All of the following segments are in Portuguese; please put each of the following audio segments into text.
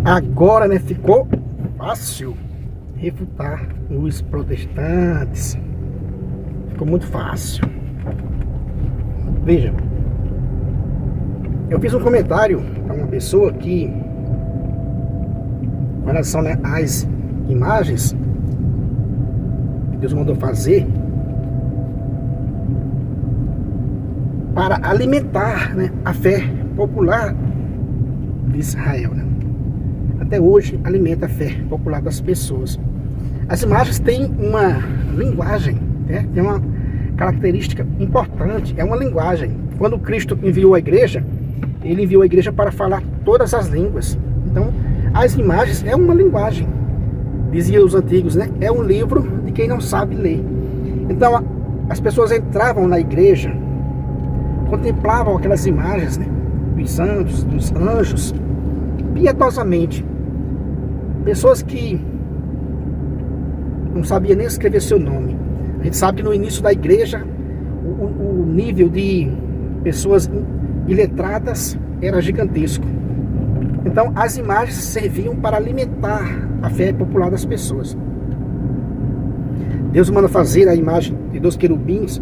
Agora, né, ficou fácil refutar os protestantes. Ficou muito fácil. Veja, eu fiz um comentário a uma pessoa que, com relação, né, às imagens que Deus mandou fazer para alimentar, né, a fé popular de Israel, né? Até hoje alimenta a fé popular das pessoas. As imagens têm uma linguagem, né? Tem uma característica importante, é uma linguagem. Quando Cristo enviou a igreja, ele enviou a igreja para falar todas as línguas. Então, as imagens é uma linguagem. Diziam os antigos, né? É um livro de quem não sabe ler. Então, as pessoas entravam na igreja, contemplavam aquelas imagens, né, dos santos, dos anjos, piedosamente. Pessoas que não sabiam nem escrever seu nome. A gente sabe que no início da igreja o nível de pessoas iletradas era gigantesco. Então as imagens serviam para alimentar a fé popular das pessoas. Deus manda fazer a imagem de 2 querubins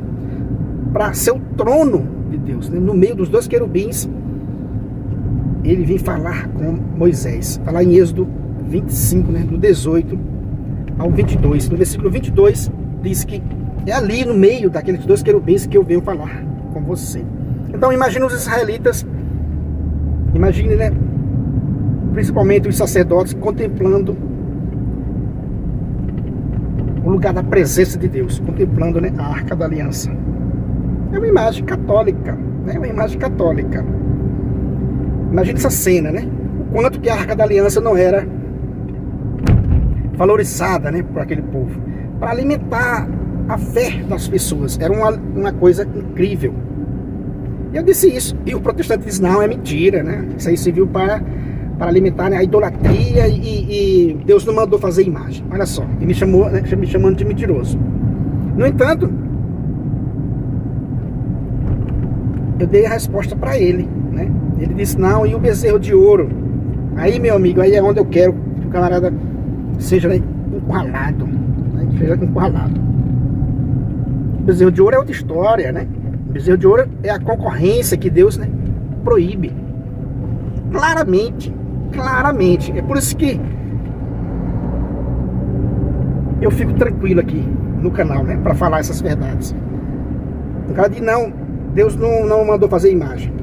para ser o trono de Deus, né? No meio dos 2 querubins ele vem falar com Moisés. Está lá em Êxodo 25, né, do 18 ao 22. No versículo 22 diz que é ali no meio daqueles 2 querubins que eu venho falar com você. Então imagine os israelitas, imagine, né, principalmente os sacerdotes contemplando o lugar da presença de Deus, contemplando, né, a Arca da Aliança. É uma imagem católica, né, uma imagem católica. Imagine essa cena, né? O quanto que a Arca da Aliança não era valorizada, né, por aquele povo, para alimentar a fé das pessoas. Era uma coisa incrível. E eu disse isso, e o protestante diz, não, é mentira, né? Isso aí serviu para alimentar, né, a idolatria, e Deus não mandou fazer imagem. Olha só, ele me chamou, né, me chamando de mentiroso. No entanto, eu dei a resposta para ele, né? Ele disse, não, e o bezerro de ouro? Aí, meu amigo, aí é onde eu quero que o camarada seja, né, encurralado, né? Seja encurralado. O bezerro de ouro é outra história, né? O bezerro de ouro é a concorrência que Deus, né, proíbe. Claramente, claramente. É por isso que eu fico tranquilo aqui no canal, né, para falar essas verdades. O cara diz, não, Deus não mandou fazer imagem.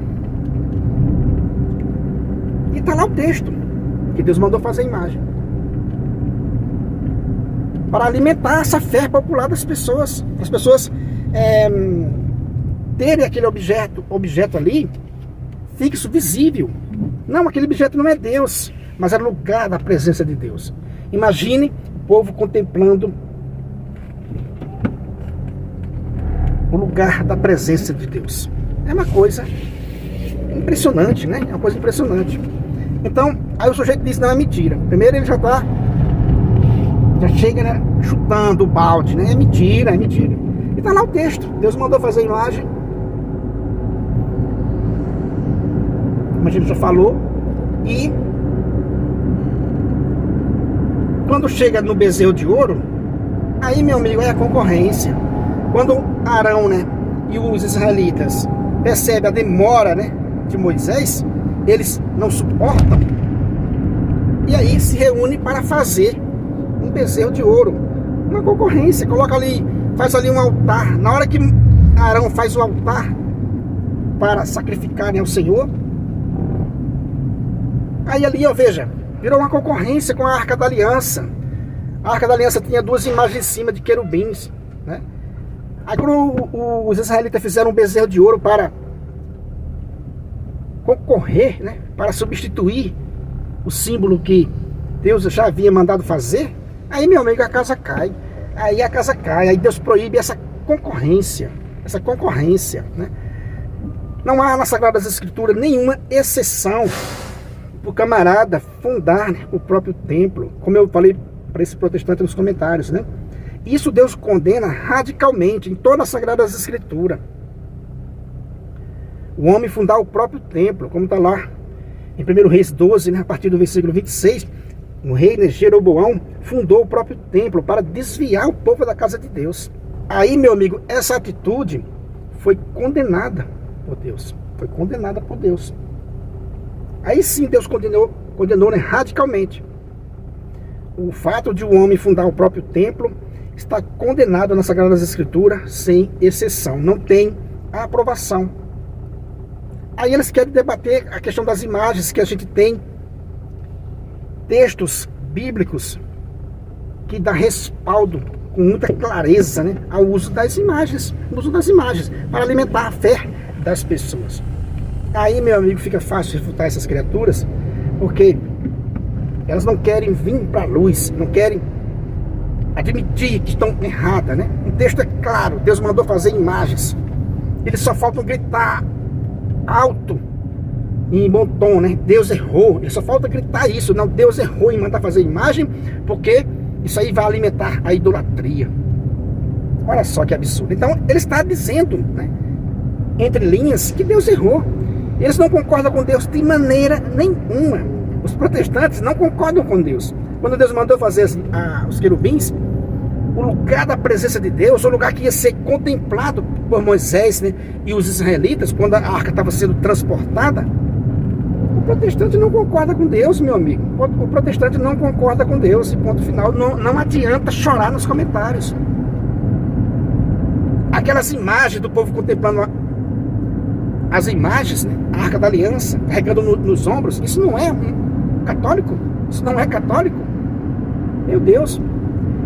E está lá o texto, que Deus mandou fazer imagem. Para alimentar essa fé popular das pessoas. As pessoas terem aquele objeto ali, fixo, visível. Não, aquele objeto não é Deus, mas é lugar da presença de Deus. Imagine o povo contemplando o lugar da presença de Deus. É uma coisa impressionante, né? É uma coisa impressionante. Então, aí o sujeito diz, não, é mentira. Primeiro ele já chega, né, chutando o balde, né? É mentira, é mentira. E tá lá o texto. Deus mandou fazer a imagem. Como a gente já falou. E quando chega no bezerro de ouro, aí, meu amigo, é a concorrência. Quando Arão, né, e os israelitas percebem a demora, né, de Moisés, eles não suportam, e aí se reúnem para fazer um bezerro de ouro, uma concorrência. Coloca ali, faz ali um altar. Na hora que Arão faz o altar para sacrificar, né, ao Senhor, aí ali, ó, veja, virou uma concorrência com a Arca da Aliança. A Arca da Aliança tinha 2 imagens em cima de querubins, né? Aí quando os israelitas fizeram um bezerro de ouro para concorrer, né, para substituir o símbolo que Deus já havia mandado fazer, aí, meu amigo, a casa cai. Aí a casa cai, aí Deus proíbe essa concorrência, né? Não há nas Sagradas Escrituras nenhuma exceção para o camarada fundar, né, o próprio templo, como eu falei para esse protestante nos comentários, né? Isso Deus condena radicalmente em todas as Sagradas Escrituras. O homem fundar o próprio templo, como está lá em 1 Reis 12, né, a partir do versículo 26, o rei, né, Jeroboão fundou o próprio templo para desviar o povo da casa de Deus. Aí, meu amigo, essa atitude foi condenada por Deus. Foi condenada por Deus. Aí sim Deus condenou, né, radicalmente. O fato de um homem fundar o próprio templo está condenado nas Sagradas Escrituras sem exceção. Não tem aprovação. Aí eles querem debater a questão das imagens, que a gente tem textos bíblicos que dá respaldo com muita clareza, né, ao uso das imagens, para alimentar a fé das pessoas. Aí, meu amigo, fica fácil refutar essas criaturas, porque elas não querem vir para a luz, não querem admitir que estão erradas, né? O texto é claro, Deus mandou fazer imagens. Eles só faltam gritar alto e em bom tom, né? Deus errou. Eles só falta gritar isso. Não, Deus errou em mandar fazer imagem, porque isso aí vai alimentar a idolatria. Olha só que absurdo. Então, ele está dizendo, né, entre linhas, que Deus errou. Eles não concordam com Deus de maneira nenhuma. Os protestantes não concordam com Deus. Quando Deus mandou fazer os querubins, o lugar da presença de Deus, o lugar que ia ser contemplado por Moisés, né, e os israelitas, quando a arca estava sendo transportada, o protestante não concorda com Deus, meu amigo. O protestante não concorda com Deus, e ponto final. Não adianta chorar nos comentários. Aquelas imagens do povo contemplando as imagens, né, a Arca da Aliança, carregando nos ombros, isso não é católico. Isso não é católico. Meu Deus.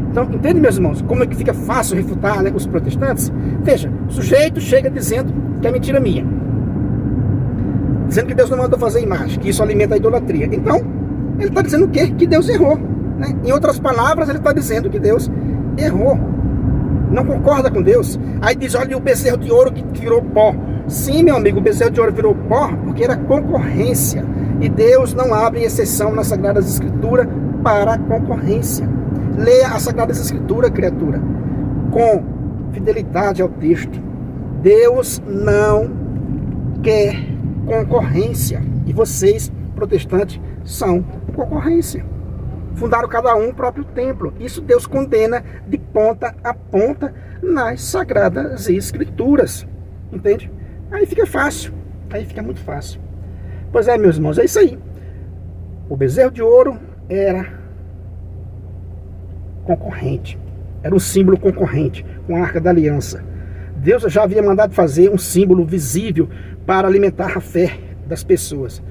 Então, entende, meus irmãos, como é que fica fácil refutar, né, os protestantes? Veja, o sujeito chega dizendo que é mentira minha, dizendo que Deus não mandou fazer imagem, que isso alimenta a idolatria. Então, ele está dizendo o quê? Que Deus errou, né? Em outras palavras, ele está dizendo que Deus errou. Não concorda com Deus. Aí diz, olha o bezerro de ouro que virou pó. Sim, meu amigo, o bezerro de ouro virou pó porque era concorrência. E Deus não abre exceção nas Sagradas Escrituras para a concorrência. Leia as Sagradas Escrituras, criatura, com fidelidade ao texto. Deus não quer concorrência. E vocês, protestantes, são concorrência. Fundaram cada um o próprio templo. Isso Deus condena de ponta a ponta nas Sagradas Escrituras. Entende? Aí fica fácil. Aí fica muito fácil. Pois é, meus irmãos, é isso aí. O bezerro de ouro era concorrente. Era um símbolo concorrente com a Arca da Aliança. Deus já havia mandado fazer um símbolo visível para alimentar a fé das pessoas.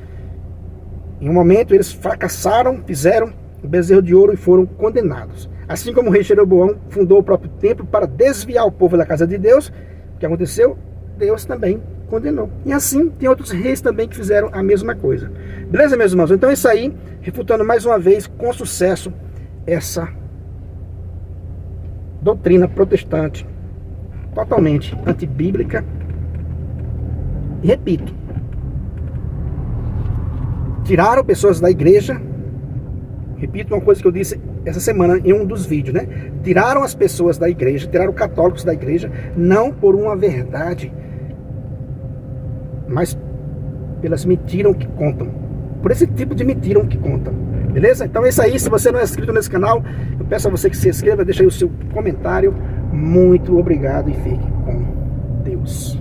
Em um momento eles fracassaram, fizeram o bezerro de ouro e foram condenados. Assim como o rei Jeroboão fundou o próprio templo para desviar o povo da casa de Deus, o que aconteceu? Deus também condenou. E assim tem outros reis também que fizeram a mesma coisa. Beleza, meus irmãos? Então é isso aí, refutando mais uma vez com sucesso essa doutrina protestante totalmente antibíblica. E repito, tiraram pessoas da igreja. Repito uma coisa que eu disse essa semana em um dos vídeos, né? Tiraram as pessoas da igreja, tiraram católicos da igreja, não por uma verdade, mas pelas mentiras que contam. Por esse tipo de mentira que contam. Beleza? Então é isso aí. Se você não é inscrito nesse canal, eu peço a você que se inscreva, deixe aí o seu comentário. Muito obrigado e fique com Deus.